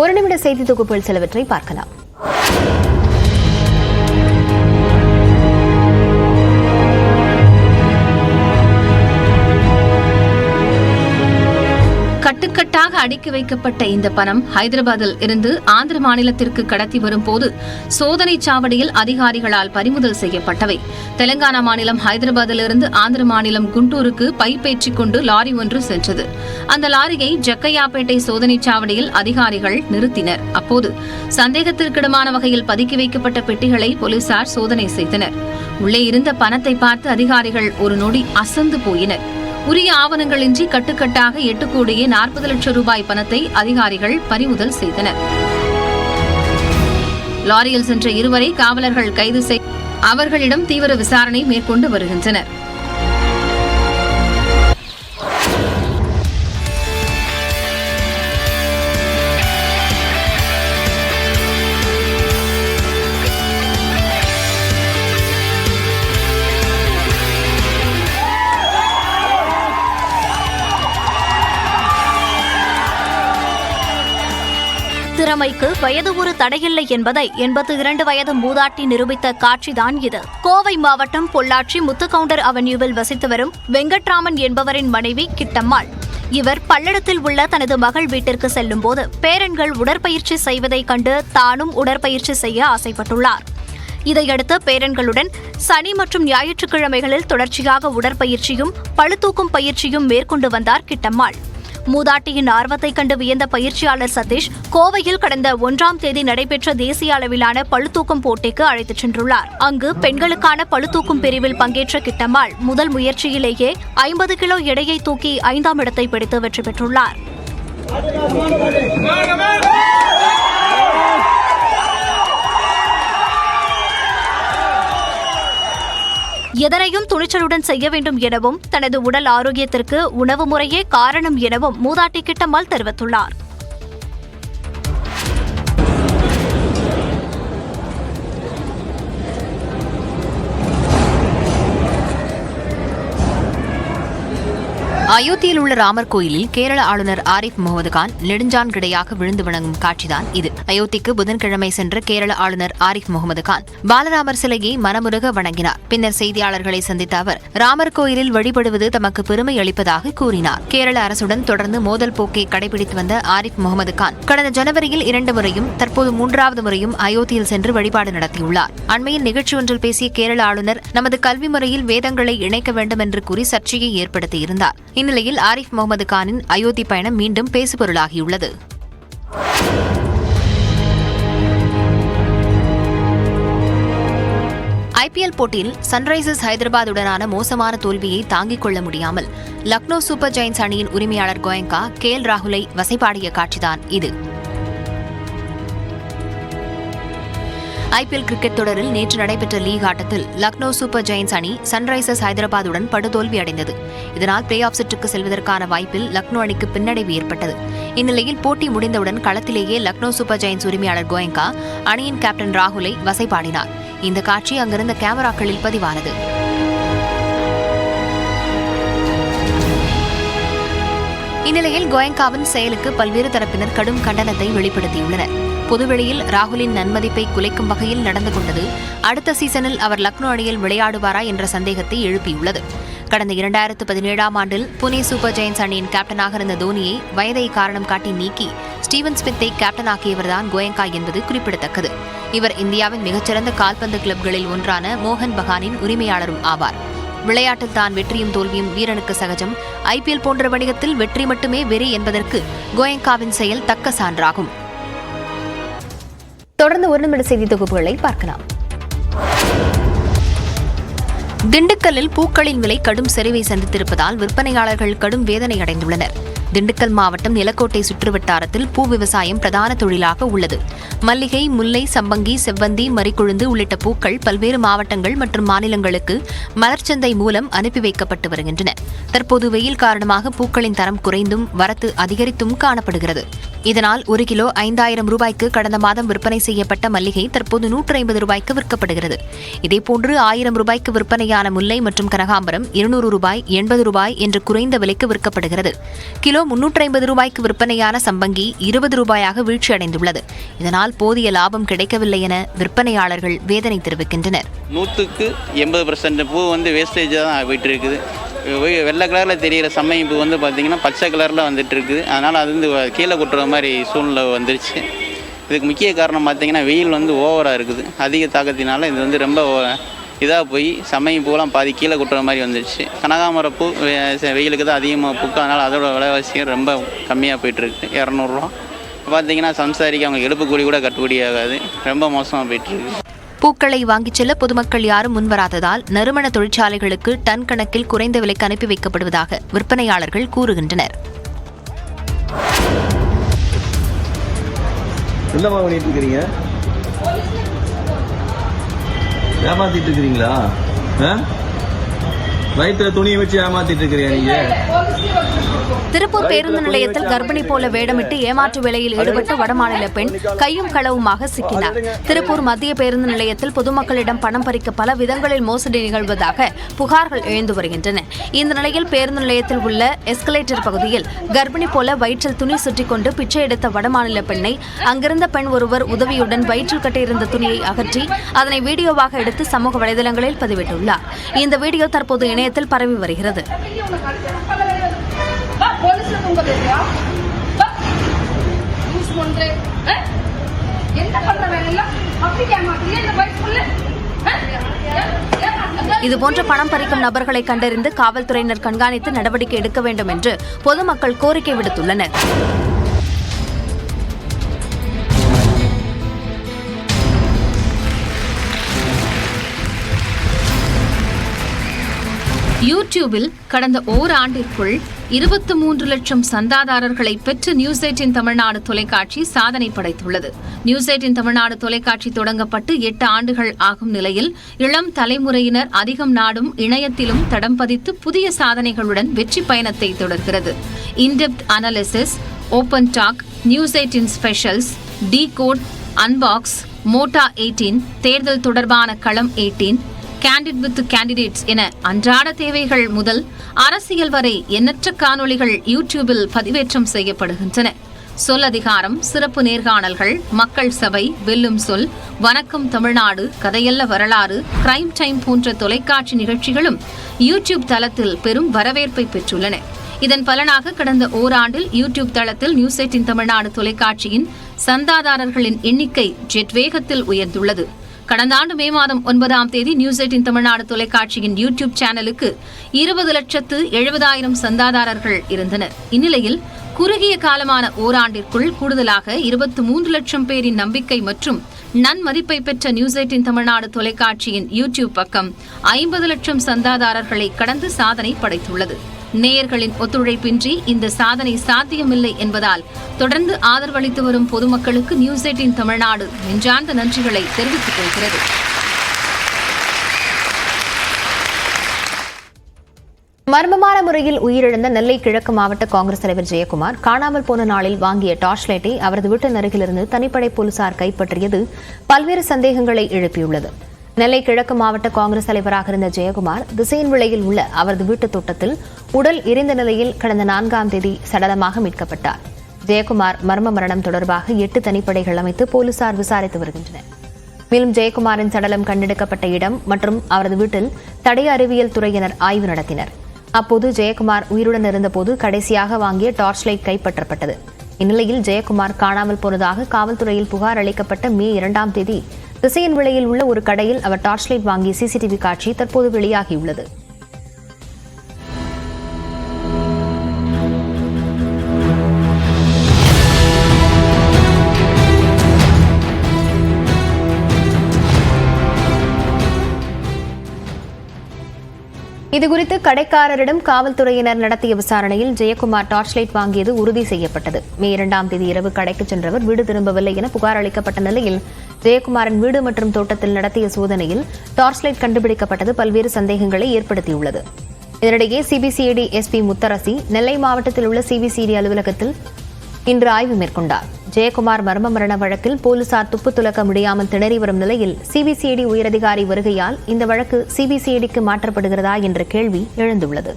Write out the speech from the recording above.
ஒரு நிமிட செய்தி தொகுப்பில் சிலவற்றை பார்க்கலாம். கட்டுக்கட்டாக அடுக்கி வைக்கப்பட்ட இந்த பணம் ஹைதராபாத்தில் இருந்து ஆந்திர மாநிலத்திற்கு கடத்தி வரும்போது சோதனை சாவடியில் அதிகாரிகளால் பறிமுதல் செய்யப்பட்டவை. தெலங்கானா மாநிலம் ஹைதராபாத்தில் இருந்து ஆந்திர மாநிலம் குண்டூருக்கு பைப்பேற்றிக் கொண்டு லாரி ஒன்று சென்றது. அந்த லாரியை ஜக்கையாப்பேட்டை சோதனை சாவடியில் அதிகாரிகள் நிறுத்தினர். அப்போது சந்தேகத்திற்கிடமான வகையில் பதுக்கி வைக்கப்பட்ட பெட்டிகளை போலீசார் சோதனை செய்தனர். உள்ளே இருந்த பணத்தை பார்த்து அதிகாரிகள் ஒரு நொடி அசந்து போயினர். உரிய ஆவணங்களின்றி கட்டுக்கட்டாக 8 கோடியே 40 லட்சம் ரூபாய் பணத்தை அதிகாரிகள் பறிமுதல் செய்தனர். லாரியில் சென்ற இருவரை காவலர்கள் கைது செய்து அவர்களிடம் தீவிர விசாரணை மேற்கொண்டு வருகின்றனர். திறமைக்கு வயது ஒரு தடையில்லை என்பதை 82 வயது மூதாட்டி நிரூபித்த காட்சிதான் இது. கோவை மாவட்டம் பொள்ளாச்சி முத்துக்கவுண்டர் அவென்யூவில் வசித்து வரும் வெங்கட்ராமன் என்பவரின் மனைவி கிட்டம்மாள். இவர் பல்லடத்தில் உள்ள தனது மகள் வீட்டிற்கு செல்லும் போது பேரன்கள் உடற்பயிற்சி செய்வதைக் கண்டு தானும் உடற்பயிற்சி செய்ய ஆசைப்பட்டுள்ளார். இதையடுத்து பேரன்களுடன் சனி மற்றும் ஞாயிற்றுக்கிழமைகளில் தொடர்ச்சியாக உடற்பயிற்சியும் பளுதூக்கும் பயிற்சியும் மேற்கொண்டு வந்தார் கிட்டம்மாள். மூதாட்டியின் ஆர்வத்தைக் கண்டு வியந்த பயிற்சியாளர் சதீஷ் கோவையில் கடந்த 1ஆம் தேதி நடைபெற்ற தேசிய அளவிலான பளுதூக்கும் போட்டிக்கு அழைத்துச் சென்றுள்ளார். அங்கு பெண்களுக்கான பளுதூக்கும் பிரிவில் பங்கேற்ற கிட்டம்மாள் முதல் முயற்சியிலேயே 50 கிலோ எடையை தூக்கி 5ஆம் இடத்தை பிடித்து வெற்றி பெற்றுள்ளார். எதனையும் துணிச்சலுடன் செய்ய வேண்டும் எனவும் தனது உடல் ஆரோக்கியத்திற்கு உணவு முறையே காரணம் எனவும் மூதாட்டி கிட்டம்மாள் தெரிவித்துள்ளார். அயோத்தியில் உள்ள ராமர் கோயிலில் கேரள ஆளுநர் ஆரிஃப் முகமது கான் நெடுஞ்சான் கிடையாக விழுந்து வணங்கும் காட்சிதான் இது. அயோத்திக்கு புதன்கிழமை சென்ற கேரள ஆளுநர் ஆரிஃப் முகமது கான் பாலராமர் சிலையை மனமுருக வணங்கினார். பின்னர் செய்தியாளர்களை சந்தித்த அவர் ராமர் கோயிலில் வழிபடுவது தமக்கு பெருமை அளிப்பதாக கூறினார். கேரள அரசுடன் தொடர்ந்து மோதல் போக்கை கடைபிடித்து வந்த ஆரிஃப் முகமது கான் கடந்த ஜனவரியில் 2 முறையும் தற்போது 3வது முறையும் அயோத்தியில் சென்று வழிபாடு நடத்தியுள்ளார். அண்மையில் நிகழ்ச்சி ஒன்றில் பேசிய கேரள ஆளுநர் நமது கல்வி முறையில் வேதங்களை இணைக்க வேண்டும் என்று கூறி சர்ச்சையை ஏற்படுத்தியிருந்தார். இந்நிலையில் ஆரிஃப் முகமது கானின் அயோத்தி பயணம் மீண்டும் பேசுபொருளாகியுள்ளது. ஐபிஎல் போட்டியில் சன்ரைசர்ஸ் ஹைதராபாத்துடனான மோசமான தோல்வியை தாங்கிக் கொள்ள முடியாமல் லக்னோ சூப்பர் ஜெயின்ஸ் அணியின் உரிமையாளர் கோயங்கா KL ராகுலை வசைபாடிய காட்சிதான் இது. ஐபிஎல் கிரிக்கெட் தொடரில் நேற்று நடைபெற்ற லீக் ஆட்டத்தில் லக்னோ சூப்பர் ஜெயின்ஸ் அணி சன்ரைசர்ஸ் ஹைதராபாத்துடன் படுதோல்வி அடைந்தது. இதனால் பிளே ஆஃப் சுற்றுக்கு செல்வதற்கான வாய்ப்பில் லக்னோ அணிக்கு பின்னடைவு ஏற்பட்டது. இந்நிலையில் போட்டி முடிந்தவுடன் களத்திலேயே லக்னோ சூப்பர் ஜெயின்ஸ் உரிமையாளர் கோயங்கா அணியின் கேப்டன் ராகுலை வசைபாடினார். இந்த காட்சி அங்கிருந்த கேமராக்களில் பதிவானது. இந்நிலையில் கோயங்காவின் செயலுக்கு பல்வேறு தரப்பினர் கடும் கண்டனத்தை வெளிப்படுத்தியுள்ளனர். பொதுவெளியில் ராகுலின் நன்மதிப்பை குலைக்கும் வகையில் நடந்து கொண்டது அடுத்த சீசனில் அவர் லக்னோ அணியில் விளையாடுவாரா என்ற சந்தேகத்தை எழுப்பியுள்ளது. கடந்த 2017ஆம் ஆண்டில் புனே சூப்பர் ஜெயின்ஸ் அணியின் கேப்டனாக இருந்த தோனியை வயதை காரணம் காட்டி நீக்கி ஸ்டீவன் ஸ்மித்தை கேப்டனாக்கியவர்தான் கோயங்கா என்பது குறிப்பிடத்தக்கது. இவர் இந்தியாவின் மிகச்சிறந்த கால்பந்து கிளப்களில் ஒன்றான மோகன் பகானின் உரிமையாளரும் ஆவார். விளையாட்டில் தான் வெற்றியும் தோல்வியும் வீரனுக்கு சகஜம். ஐபிஎல் போன்ற வணிகத்தில் வெற்றி மட்டுமே வெறி என்பதற்கு கோயங்காவின் செயல் தக்க சான்றாகும். தொடர்ந்து ஒரு நிமிட செய்தி தொகுப்புகளை பார்க்கலாம். திண்டுக்கல்லில் பூக்களின் விலை கடும் சரிவை சந்தித்திருப்பதால் விற்பனையாளர்கள் கடும் வேதனை அடைந்துள்ளனர். திண்டுக்கல் மாவட்டம் நிலக்கோட்டை சுற்றுவட்டாரத்தில் பூ விவசாயம் பிரதான தொழிலாக உள்ளது. மல்லிகை, முல்லை, சம்பங்கி, செவ்வந்தி, மரிக்குழுந்து உள்ளிட்ட பூக்கள் பல்வேறு மாவட்டங்கள் மற்றும் மாநிலங்களுக்கு மலர்ச்சந்தை மூலம் அனுப்பி வைக்கப்பட்டு வருகின்றன. தற்போது வெயில் காரணமாக பூக்களின் தரம் குறைந்தும் வரத்து அதிகரித்தும் காணப்படுகிறது. இதனால் 1 கிலோ 5000 ரூபாய்க்கு கடந்த மாதம் விற்பனை செய்யப்பட்ட மல்லிகை தற்போது 150 ரூபாய்க்கு விற்கப்படுகிறது. இதேபோன்று 1000 ரூபாய்க்கு விற்பனையான முல்லை மற்றும் கனகாம்பரம் 200 ரூபாய், 80 ரூபாய் என்று குறைந்த விலைக்கு விற்கப்படுகிறது. கிலோ கிலோ 350 ரூபாய்க்கு விற்பனையான சம்பங்கி 20 ரூபாயாக வீழ்ச்சியடைந்துள்ளது. இதனால் போதிய லாபம் கிடைக்கவில்லை என விற்பனையாளர்கள் வேதனை தெரிவிக்கின்றனர். 100% பூ வேஸ்டேஜ் தான் போயிட்டு இருக்குது. வெள்ளை கலரில் தெரிகிற சம்மங்கி பூ பார்த்திங்கன்னா பச்சை கலரில் வந்துட்டு இருக்குது. அதனால் அது கீழே கொட்டுற மாதிரி சூழ்நிலை வந்துருச்சு. இதுக்கு முக்கிய காரணம் பார்த்திங்கன்னா வெயில் ஓவராக இருக்குது. அதிக தாக்கத்தினால இது ரொம்ப இதாக போய் சம்மங்கி பூவெல்லாம் பாதி கீழே கொட்டுற மாதிரி வந்துடுச்சு. கனகாமர பூ வெயிலுக்கு தான் அதிகமாக பூக்கும். அதனால் அதோட விலைவாசியும் ரொம்ப கம்மியாக போயிட்டுருக்கு. 200 ரூபா பார்த்திங்கன்னா சம்சாரிக்கு அவங்க எடுப்பு கூலி கூட கட்டுப்படி ஆகாது. ரொம்ப மோசமாக போயிட்டுருக்கு. பூக்களை வாங்கிச் செல்ல பொதுமக்கள் யாரும் முன்வராததால் நறுமண தொழிற்சாலைகளுக்கு டன் கணக்கில் குறைந்த விலைக்கு அனுப்பி வைக்கப்படுவதாக விற்பனையாளர்கள் கூறுகின்றனர். ஏமாத்திட்டு இருக்கிறீங்களா? வயிற்றுல துணியை வச்சு ஏமாத்திட்டு இருக்கிறீங்க நீங்க. திருப்பூர் பேருந்து நிலையத்தில் கர்ப்பிணி போல வேடமிட்டு ஏமாற்று வேலையில் ஈடுபட்ட வடமாநில பெண் கையும் களவுமாக சிக்கினார். திருப்பூர் மத்திய பேருந்து நிலையத்தில் பொதுமக்களிடம் பணம் பறிக்க பல விதங்களில் மோசடி நிகழ்வதாக புகார்கள் எழுந்து வருகின்றன. இந்த நிலையில் பேருந்து நிலையத்தில் உள்ள எஸ்கலேட்டர் பகுதியில் கர்ப்பிணி போல வயிற்றில் துணி சுற்றிக் கொண்டு பிச்சை எடுத்த வடமாநில பெண்ணை அங்கிருந்த பெண் ஒருவர் உதவியுடன் வயிற்றில் கட்டியிருந்த துணியை அகற்றி அதனை வீடியோவாக எடுத்து சமூக வலைதளங்களில் பதிவிட்டுள்ளார். இந்த வீடியோ தற்போது இணையத்தில் பரவி வருகிறது. இதுபோன்ற பணம் பறிக்கும் நபர்களை கண்டறிந்து காவல்துறையினர் கண்காணித்து நடவடிக்கை எடுக்க வேண்டும் என்று பொதுமக்கள் கோரிக்கை விடுத்துள்ளனர். யூடியூபில் கடந்த ஓராண்டிற்குள் 23 லட்சம் சந்தாதாரர்களை பெற்று நியூஸ் 18 தமிழ்நாடு தொலைக்காட்சி சாதனை படைத்துள்ளது. நியூஸ் 18 தமிழ்நாடு தொலைக்காட்சி தொடங்கப்பட்டு 8 ஆண்டுகள் ஆகும் நிலையில் இளம் தலைமுறையினர் அதிகம் நாடும் இணையத்திலும் தடம் பதித்து புதிய சாதனைகளுடன் வெற்றி பயணத்தை தொடர்கிறது. In-depth analysis, open talk, news 18 specials, decode, unbox, மோட்டா 18, தேர்தல் தொடர்பான களம் 18, கேண்டிட் வித் கேண்டிடேட்ஸ் என அன்றாட தேவைகள் முதல் அரசியல் வரை எண்ணற்ற காணொளிகள் யூடியூபில் பதிவேற்றம் செய்யப்படுகின்றன. சொல் அதிகாரம், சிறப்பு நேர்காணல்கள், மக்கள் சபை, வெல்லும் சொல், வணக்கம் தமிழ்நாடு, கதையல்ல வரலாறு, கிரைம் டைம் போன்ற தொலைக்காட்சி நிகழ்ச்சிகளும் யூடியூப் தளத்தில் பெரும் வரவேற்பை பெற்றுள்ளன. இதன் பலனாக கடந்த ஓராண்டில் யூடியூப் தளத்தில் நியூஸ் 18 தமிழ்நாடு தொலைக்காட்சியின் சந்தாதாரர்களின் எண்ணிக்கை ஜெட் வேகத்தில் உயர்ந்துள்ளது. கடந்த ஆண்டு மே மாதம் 9ஆம் தேதி நியூஸ் 18 தமிழ்நாடு தொலைக்காட்சியின் யூடியூப் சேனலுக்கு 20,70,000 சந்தாதாரர்கள் இருந்தனர். இந்நிலையில் குறுகிய காலமான ஓராண்டிற்குள் கூடுதலாக 23 லட்சம் பேரின் நம்பிக்கை மற்றும் நன்மதிப்பை பெற்ற நியூஸ் 18 தமிழ்நாடு தொலைக்காட்சியின் யூடியூப் பக்கம் 50 லட்சம் சந்தாதாரர்களை கடந்து சாதனை படைத்துள்ளது. நேயர்களின் ஒத்துழைப்பின்றி இந்த சாதனை சாத்தியமில்லை என்பதால் தொடர்ந்து ஆதரவளித்து வரும் பொதுமக்களுக்கு நியூஸ் 18 தமிழ்நாடு நெஞ்சார்ந்த நன்றிகளை தெரிவித்துக் கொள்கிறது. மர்மமான முறையில் உயிரிழந்த நெல்லை கிழக்கு மாவட்ட காங்கிரஸ் தலைவர் ஜெயக்குமார் காணாமல் போன நாளில் வாங்கிய டார்ச் லைட்டை அவரது வீட்டின் அருகிலிருந்து தனிப்படை போலீசார் கைப்பற்றியது பல்வேறு சந்தேகங்களை எழுப்பியுள்ளது. நெல்லை கிழக்கு மாவட்ட காங்கிரஸ் தலைவராக இருந்த ஜெயக்குமார் திசையன்விளையில் உள்ள அவரது வீட்டு தோட்டத்தில் உடல் எரிந்த நிலையில் கடந்த 4ஆம் தேதி சடலமாக மீட்கப்பட்டார். ஜெயக்குமார் மர்ம மரணம் தொடர்பாக 8 தனிப்படைகள் அமைத்து போலீசார் விசாரித்து வருகின்றனர். மேலும் ஜெயக்குமாரின் சடலம் கண்டெடுக்கப்பட்ட இடம் மற்றும் அவரது வீட்டில் தடய அறிவியல் துறையினர் ஆய்வு நடத்தினர். அப்போது ஜெயக்குமார் உயிருடன் இருந்தபோது கடைசியாக வாங்கிய டார்ச் லைட் கைப்பற்றப்பட்டது. இந்நிலையில் ஜெயக்குமார் காணாமல் போனதாக காவல்துறையில் புகார் அளிக்கப்பட்ட மே 2ஆம் தேதி திசையன்விளையில் உள்ள ஒரு கடையில் அவர் டார்ச் லைட் வாங்கிய சிசிடிவி காட்சி தற்போது வெளியாகியுள்ளது. இதுகுறித்து கடைக்காரரிடம் காவல்துறையினர் நடத்திய விசாரணையில் ஜெயக்குமார் டார்ச் லைட் வாங்கியது உறுதி செய்யப்பட்டது. மே 2ஆம் தேதி இரவு கடைக்கு சென்றவர் வீடு திரும்பவில்லை என புகார் அளிக்கப்பட்ட நிலையில் ஜெயக்குமாரின் வீடு மற்றும் தோட்டத்தில் நடத்திய சோதனையில் டார்ச் லைட் கண்டுபிடிக்கப்பட்டது பல்வேறு சந்தேகங்களை ஏற்படுத்தியுள்ளது. இதனிடையே சிபிசிஐடி எஸ்பி முத்தரசி நெல்லை மாவட்டத்தில் உள்ள சிபிசிஐடி அலுவலகத்தில் இன்று ஆய்வு மேற்கொண்டார். ஜெயக்குமார் மர்ம மரண வழக்கில் போலீசார் துப்பு துலக்க முடியாமல் திணறி வரும் நிலையில் சிபிசிஐடி உயரதிகாரி வருகையால் இந்த வழக்கு சிபிசிஐடிக்கு மாற்றப்படுகிறதா என்ற கேள்வி எழுந்துள்ளது.